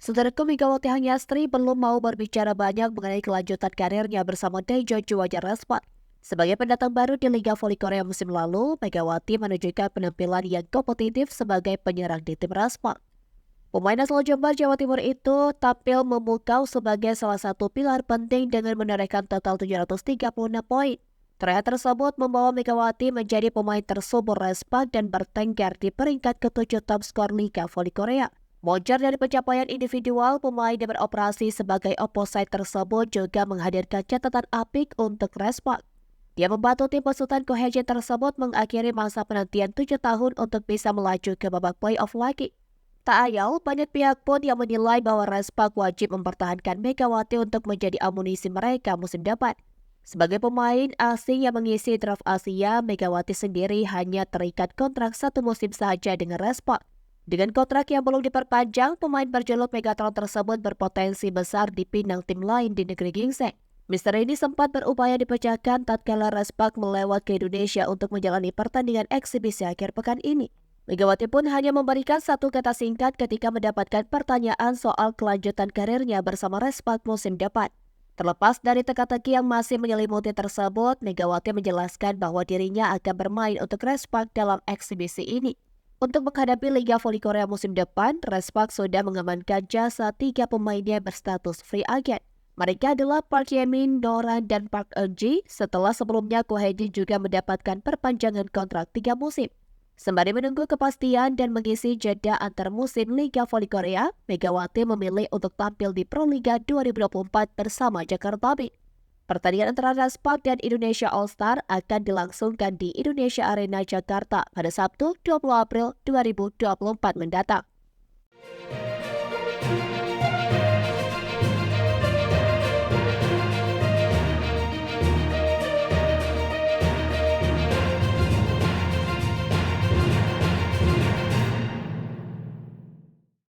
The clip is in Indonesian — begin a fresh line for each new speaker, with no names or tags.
Saudaraku Megawati Hanyastri belum mau berbicara banyak mengenai kelanjutan karirnya bersama Daejeon Juwaja Respon. Sebagai pendatang baru di Liga Voli Korea musim lalu, Megawati menunjukkan penampilan yang kompetitif sebagai penyerang di tim Respon. Pemain asal Jombang, Jawa Timur itu tampil memukau sebagai salah satu pilar penting dengan menorehkan total 736 poin. Torehan tersebut membawa Megawati menjadi pemain tersubur Respon dan bertengger di peringkat ke-7 top skor Liga Voli Korea. Moncer dari pencapaian individual, pemain yang beroperasi sebagai opposite tersebut juga menghadirkan catatan apik untuk Respon. Dia membantu tim pasukan Koheji tersebut mengakhiri masa penantian 7 tahun untuk bisa melaju ke babak playoff lagi. Tak ayal, banyak pihak pun yang menilai bahwa Respon wajib mempertahankan Megawati untuk menjadi amunisi mereka musim depan. Sebagai pemain asing yang mengisi draft Asia, Megawati sendiri hanya terikat kontrak satu musim saja dengan Respon. Dengan kontrak yang belum diperpanjang, pemain berjuluk Megatron tersebut berpotensi besar dipinang tim lain di negeri gingseng. Misteri ini sempat berupaya dipecahkan tatkala Respon melewat ke Indonesia untuk menjalani pertandingan eksibisi akhir pekan ini. Megawati pun hanya memberikan satu kata singkat ketika mendapatkan pertanyaan soal kelanjutan karirnya bersama Respon musim depan. Terlepas dari teka-teki yang masih menyelimuti tersebut, Megawati menjelaskan bahwa dirinya akan bermain untuk Respon dalam eksibisi ini. Untuk menghadapi Liga Voli Korea musim depan, Respon sudah mengamankan jasa 3 pemainnya berstatus free agent. Mereka adalah Park Jae-min, Noran, dan Park Eun-ji setelah sebelumnya Koheji juga mendapatkan perpanjangan kontrak 3 musim. Sembari menunggu kepastian dan mengisi jeda antar musim Liga Voli Korea, Megawati memilih untuk tampil di Pro Liga 2024 bersama Jakarta Beat. Pertandingan antara Respon dan Indonesia All-Star akan dilangsungkan di Indonesia Arena Jakarta pada Sabtu 20 April 2024 mendatang.